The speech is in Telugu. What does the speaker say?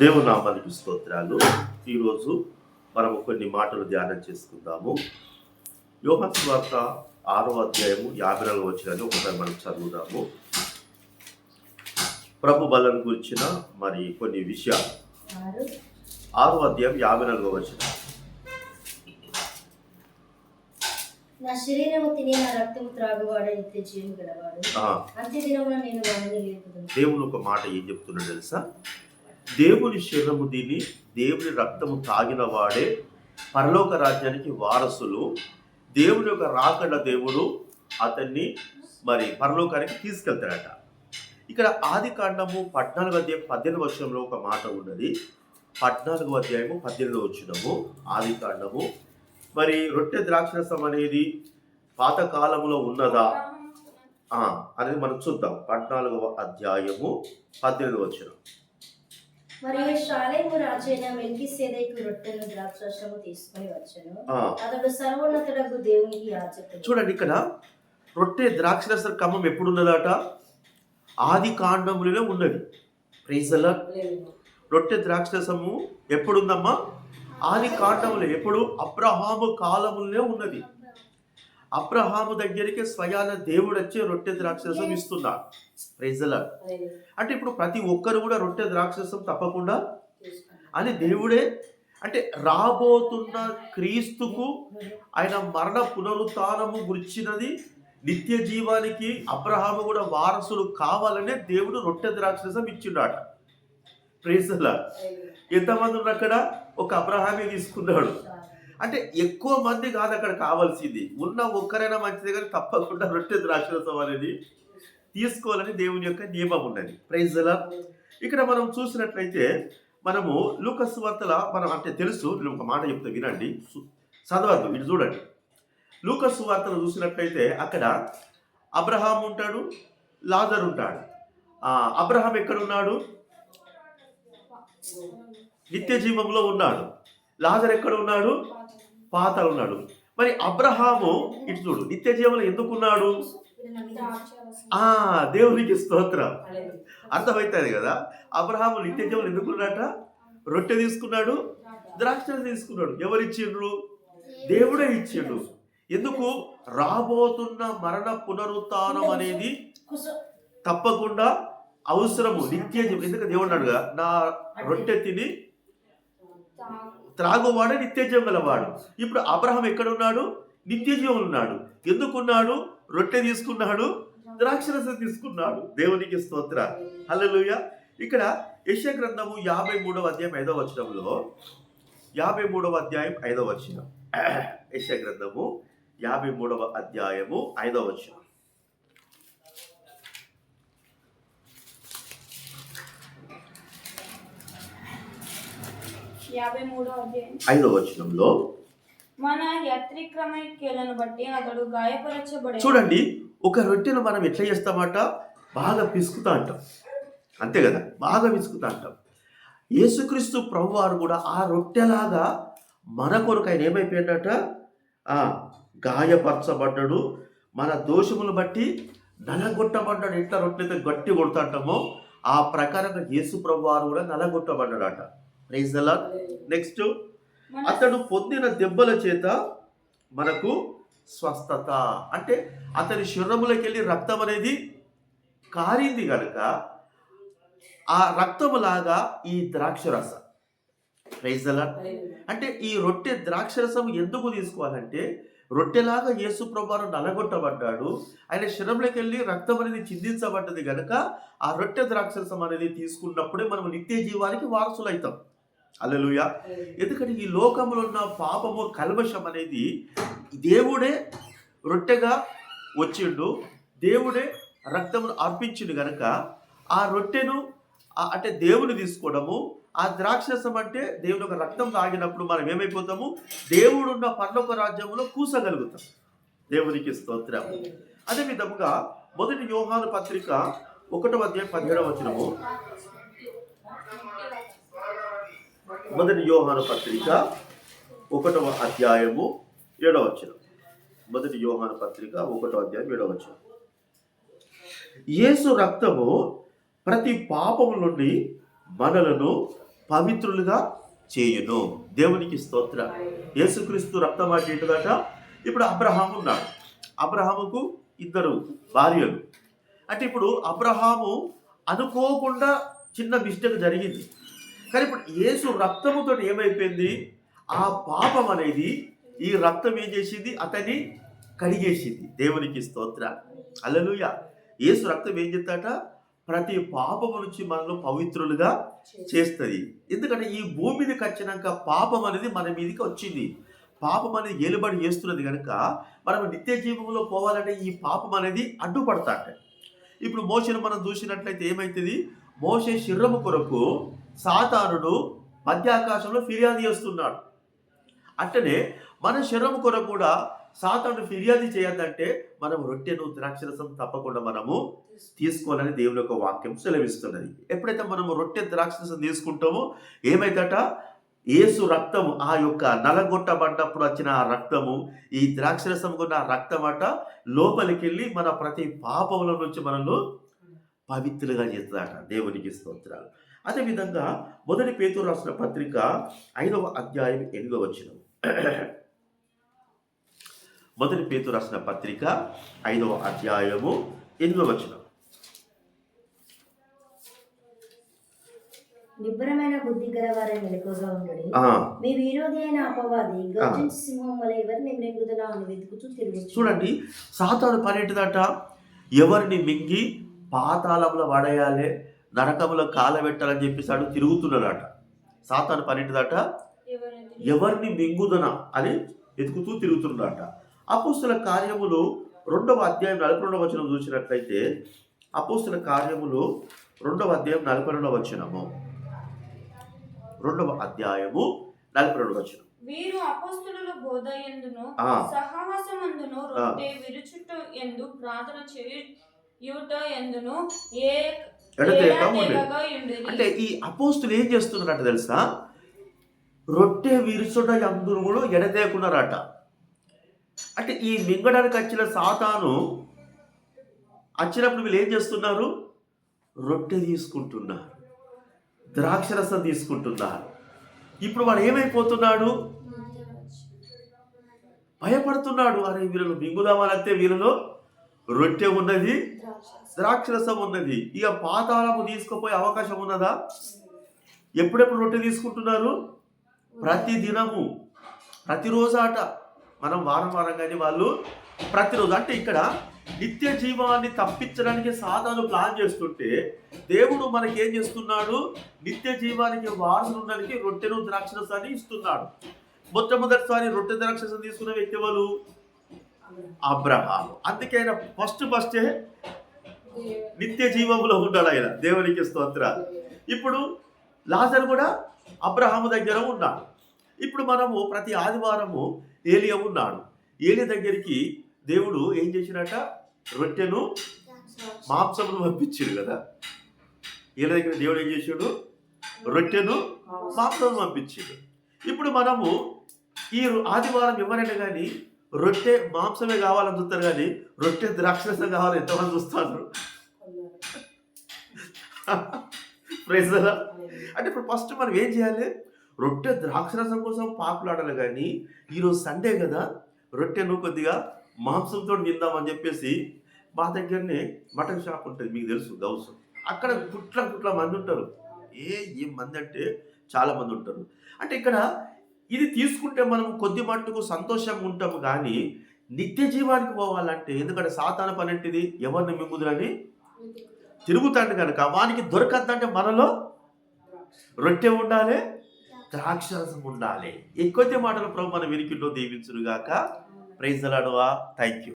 దేవుని నామానికి స్తోత్రాలు. ఈరోజు మనము కొన్ని మాటలు ధ్యానం చేసుకుందాము. యోహాను సువార్త 6వ అధ్యాయము 54వ వచనాన్ని ఒకసారి మనం చదువుదాము. ప్రభు బలను గురించిన మరి కొన్ని విషయాలు. 6వ అధ్యాయం 54వ వచనం. నా శరీరము తిని నా రక్తము త్రాగువాడు నిత్య జీవము గలవాడు. అంత్య దినమున నేను వాడిని లేపుదును. దేవుని ఒక మాట ఏం చెప్తున్నాడు తెలుసా? దేవుని శరీరము తిని దేవుని రక్తము తాగిన వాడే పరలోక రాజ్యానికి వారసులు. దేవుని యొక్క రాకడ దేవుడు అతన్ని మరి పరలోకానికి తీసుకెళ్తాడట. ఇక్కడ ఆది కాండము 14వ అధ్యాయం 18వ వచనంలో ఒక మాట ఉన్నది. 14వ అధ్యాయము 18వ వచనము ఆది కాండము. మరి రొట్టె ద్రాక్షరసం అనేది పాతకాలంలో ఉన్నదా అనేది మనం చూద్దాం. 14వ అధ్యాయము 18వ వచనం. మరియు షాలేము రాజైన మెల్కీసెదెకు రొట్టెను ద్రాక్షరసము తీసుకొని వచ్చెను. అతడు సర్వోన్నతుడగు దేవునికి యాజకుడు. చూడండి, ఇక్కడ రొట్టె ద్రాక్షరస క్రమం ఎప్పుడున్నదట? ఆది కాండములలో ఉన్నది. Praise the Lord. రొట్టె ద్రాక్షరసము ఎప్పుడుందమ్మా? ఆది కాండములో. ఎప్పుడు? అబ్రహాము కాలములనే ఉన్నది. అబ్రహాము దగ్గరికి స్వయాన దేవుడు వచ్చి రొట్టె ద్రాక్షరసం ఇస్తున్నాడు. Praise the Lord. అంటే ఇప్పుడు ప్రతి ఒక్కరు కూడా రొట్టె ద్రాక్షరసం తప్పకుండా అని దేవుడే, అంటే రాబోతున్న క్రీస్తుకు ఆయన మరణ పునరుత్థానము గురించినది, నిత్య జీవానికి అబ్రహాము కూడా వారసులు కావాలనే దేవుడు రొట్టె ద్రాక్షరసం ఇచ్చిండాట. Praise the lord. ఎంతమంది ఉన్నారు అక్కడ? ఒక అబ్రహామే తీసుకున్నాడు. అంటే ఎక్కువ మంది కాదు అక్కడ కావాల్సింది, ఉన్న ఒక్కరైనా మంచిదే, కానీ తప్పకుండా రొట్టె ద్రాక్షరసం అనేది తీసుకోవాలని దేవుని యొక్క నియమం ఉన్నది. Praise the Lord. ఇక్కడ మనం చూసినట్లయితే మనము లూకా సువార్తల మనం అంటే తెలుసు, నేను ఒక మాట చెప్తా వినండి, చదవద్దు, ఇది చూడండి. లూకా సువార్తలు చూసినట్లయితే అక్కడ అబ్రహాం ఉంటాడు, లాజరు ఉంటాడు. అబ్రహాం ఎక్కడున్నాడు? నిత్య జీవంలో ఉన్నాడు. లాజరు ఎక్కడ ఉన్నాడు? పాతాళంలో ఉన్నాడు. మరి అబ్రహాము ఇటు చూడు, నిత్య జీవంలో ఎందుకున్నాడు? దేవునికి స్తోత్రం. అర్థమవుతుంది కదా? అబ్రహాము నిత్య జీవంలో ఎందుకున్నాడట? రొట్టె తీసుకున్నాడు, ద్రాక్ష తీసుకున్నాడు. ఎవరిచ్చిండ్రు? దేవుడే ఇచ్చిండు. ఎందుకు? రాబోతున్న మరణ పునరుత్థానం అనేది తప్పకుండా అవసరము, నిత్య జీవం. ఎందుకంటే దేవుడు అన్నాడుగా, నా రొట్టె తిని త్రాగువాడే నిత్య జీవం గలవాడు. ఇప్పుడు అబ్రహాం ఎక్కడున్నాడు? నిత్య జీవం ఉన్నాడు. ఎందుకున్నాడు? రొట్టె తీసుకున్నాడు, ద్రాక్షరసం తీసుకున్నాడు. దేవునికి స్తోత్ర. హల్లెలూయా. ఇక్కడ యెషయా గ్రంథము 53వ అధ్యాయం 5వ వచనంలో, 53వ అధ్యాయం 5వ వచనం, యెషయా గ్రంథము 53వ అధ్యాయము 5వ వచనం. 5వ వచనంలో, మన యాత్రిక్రమైక్యలను బట్టి అతడు గాయపరచబడి. చూడండి, ఒక రొట్టెను మనం ఎట్లా చేస్తామట? బాగా పిసుకుతా అంటాం, అంతే కదా? బాగా పిసుకుతా అంటాం. యేసుక్రీస్తు ప్రభువారు కూడా ఆ రొట్టెలాగా మన కొరకు ఆయన ఏమైపోయాడట? గాయపరచబడ్డాడు, మన దోషములు బట్టి నలగొట్టబడ్డాడు. ఎట్లా రొట్టెతో గట్టి కొడతాంటామో ఆ ప్రకారంగా యేసు ప్రభువారు కూడా నలగొట్టబడ్డాడట. Praise the lord. నెక్స్ట్, అతడు పొందిన దెబ్బల చేత మనకు స్వస్థత. అంటే అతని శరీరములోకి వెళ్ళి రక్తం అనేది కారింది కనుక ఆ రక్తములాగా ఈ ద్రాక్షరసం. Praise the Lord. అంటే ఈ రొట్టె ద్రాక్షరసం ఎందుకు తీసుకోవాలంటే, రొట్టెలాగా యేసు ప్రభువారు నలగొట్టబడ్డాడు, ఆయన శరీరంలోకి వెళ్ళి రక్తం అనేది చిందించబడ్డది కనుక ఆ రొట్టె ద్రాక్షరసం అనేది తీసుకున్నప్పుడే మనం నిత్య జీవానికి వారసులు అవుతాం. హల్లెలూయా. ఎందుకంటే ఈ లోకంలో ఉన్న పాపము, కల్మషం అనేది దేవుడే రొట్టెగా వచ్చిండు, దేవుడే రక్తమును అర్పించిండు కనుక ఆ రొట్టెను అంటే దేవుని తీసుకోవడము, ఆ ద్రాక్షరసం అంటే దేవుని ఒక రక్తం తాగినప్పుడు మనం ఏమైపోతాము? దేవుడున్న పరలోక రాజ్యంలో కూసగలుగుతాం. దేవునికి స్తోత్రం. అదే విధముగా 1 యోహాను పత్రిక 1వ అధ్యాయం 17వ వచనము, 1 యోహాను పత్రిక 1వ అధ్యాయము 7వ వచనం. 1 యోహాను పత్రిక 1వ అధ్యాయం 7వ వచనం. యేసు రక్తము ప్రతి పాపము నుండి మనలను పవిత్రులుగా చేయును. దేవునికి స్తోత్ర. యేసుక్రీస్తు రక్తం అంటే ఏంటిదట? ఇప్పుడు అబ్రహాము ఉన్నాడు. అబ్రహాముకు 2 భార్యలు. అంటే ఇప్పుడు అబ్రహాము అనుకోకుండా చిన్న మిస్టేక్ జరిగింది. కానీ ఇప్పుడు యేసు రక్తముతో ఏమైపోయింది? ఆ పాపం అనేది ఈ రక్తం ఏం చేసింది? అతన్ని కడిగేసింది. దేవునికి స్తోత్ర. హల్లెలూయా. యేసు రక్తం ఏం చేస్తాట? ప్రతి పాపము నుంచి మనల్ని పవిత్రులుగా చేస్తుంది. ఎందుకంటే ఈ భూమి మీదకి వచ్చినాక పాపం అనేది మన మీదకి వచ్చింది. పాపం అనేది ఏలుబడి చేస్తున్నది కనుక మనం నిత్య జీవంలో పోవాలంటే ఈ పాపం అనేది అడ్డుపడతాట. ఇప్పుడు మోషేను మనం చూసినట్లయితే ఏమవుతుంది? మోషే శరీరము కొరకు సాతానుడు మధ్యాకాశంలో ఫిర్యాదు చేస్తున్నాడు. అట్లనే మన శరీరము కొరకు కూడా సాతానుడు ఫిర్యాదు చేయొద్దంటే మనం రొట్టెను ద్రాక్షరసం తప్పకుండా మనము తీసుకోవాలని దేవుని యొక్క వాక్యం సెలవిస్తున్నది. ఎప్పుడైతే మనము రొట్టె ద్రాక్షరసం తీసుకుంటామో ఏమైందట? యేసు రక్తము, ఆ యొక్క నలగొట్టబడ్డప్పుడు వచ్చిన ఆ రక్తము, ఈ ద్రాక్షరసం కొన్న ఆ రక్తం అట లోపలికి వెళ్ళి మన ప్రతి పాపముల నుంచి మనల్ని పవిత్రులుగా చేస్తుందట. దేవునికి స్తోత్రాలు. అదేవిధంగా 1 పేతురు రాసిన పత్రిక 5వ అధ్యాయం 8వ వచనం. 1 పేతురు రాసిన పత్రిక 5వ అధ్యాయము 8వ వచనం. నిబ్బరమైన బుద్ధి గల వారే మెలకువగా ఉండడి. మీ విరోధి అయిన అపవాది గర్జించు సింహం వలె ఎవరిని మృంగుదునా అని వెతుకుతూ తిరుగుచు. చూడండి, సాతాను పని ఏంటిదట? ఎవరిని మింగి పాతాళంలో పడేయాలి, నరకంలో కాలబెట్టాలని చెప్పేసి తిరుగుతున్నాడట. సాతాను పని ఏంటిదట? ఎవరిని మింగుదన అని వెతుకుతూ తిరుగుతున్నాడట. అపోస్తుల కార్యములు 2వ అధ్యాయం 42వ వచనం చూసినట్లయితే, అపోస్తుల కార్యములు 2వ అధ్యాయం 42వ వచనము. 2వ అధ్యాయము 42వ వచనం. వీరు అపోస్తలుల బోధ యందును సహవాసమందును రొట్టె విరుచుట యందు ప్రార్థన చేయుట యందును ఏకగా ఉండేది. అంటే ఈ అపోస్తులు ఏం చేస్తున్నారట తెలుసా? రొట్టె విరుచుట యందును కూడా ఎడతేకున్నారట. అంటే ఈ మింగడానికి వచ్చిన సాతాను వచ్చినప్పుడు వీళ్ళు ఏం చేస్తున్నారు? రొట్టె తీసుకుంటున్నారు, ద్రాక్షరసం తీసుకుంటున్నారు. ఇప్పుడు వాడు ఏమైపోతున్నాడు? భయపడుతున్నాడు. అరే వీళ్ళు మింగుదామనంటే వీళ్ళలో రొట్టె ఉన్నది, ద్రాక్షరసం ఉన్నది. ఇక పాతాళము తీసుకుపోయే అవకాశం ఉన్నదా? ఎప్పుడెప్పుడు రొట్టె తీసుకుంటున్నారు? ప్రతి దినము, ప్రతిరోజు ఆట. మనం వారం కానీ వాళ్ళు ప్రతిరోజు. అంటే ఇక్కడ నిత్య జీవాన్ని తప్పించడానికి సాతాను ప్లాన్ చేస్తుంటే దేవుడు మనకి ఏం చేస్తున్నాడు? నిత్య జీవానికి వారసులు ఉండడానికి రొట్టెను ద్రాక్షరసాన్ని ఇస్తున్నాడు. మొట్టమొదటిసారి రొట్టె ద్రాక్షరసం తీసుకున్న వ్యక్తి ఎవరు? అబ్రహాము. అందుకే ఆయన ఫస్టే నిత్య జీవంలో ఉన్నాడు ఆయన. దేవునికి స్తోత్రాలు. ఇప్పుడు లాజరు కూడా అబ్రహాము దగ్గర ఉన్నాడు. ఇప్పుడు మనము ప్రతి ఆదివారము ఏలియా ఉన్నాడు. ఏలియా దగ్గరికి దేవుడు ఏం చేసినట? రొట్టెను మాంసమును పంపించాడు కదా. ఏలియా దగ్గర దేవుడు ఏం చేశాడు? రొట్టెను మాంసమును పంపించాడు. ఇప్పుడు మనము ఈ ఆదివారం ఎవరైనా కానీ రొట్టె మాంసమే కావాలని చూస్తారు, కానీ రొట్టె ద్రాక్షరసం కావాలని ఎంతమంది చూస్తారు? Praise the Lord. అంటే ఇప్పుడు ఫస్ట్ మనం ఏం చేయాలి? రొట్టె ద్రాక్షరసం కోసం పాకులాడాలి. కానీ ఈరోజు సండే కదా, రొట్టెను కొద్దిగా మాంసంతో తిందామని చెప్పేసి మా దగ్గరనే మటన్ షాప్ ఉంటుంది, మీకు తెలుసు, గౌస్. అక్కడ గుట్ల మంది ఉంటారు. ఏం మంది అంటే చాలా మంది ఉంటారు. అంటే ఇక్కడ ఇది తీసుకుంటే మనం కొద్ది మట్టుకు సంతోషంగా ఉంటాము, కానీ నిత్య జీవానికి పోవాలంటే, ఎందుకంటే సాతాను పని ఏంటిది? ఎవరిని మింగుదురని తిరుగుతాడు కనుక వానికి దొరకద్దంటే మనలో రొట్టె ఉండాలి, ద్రాక్షరసం ఉండాలి. ఈ కొద్ది మాటలు ప్రభు మన వెనుకల్లో దీవించునుగాక. Praise the Lord. Thank you.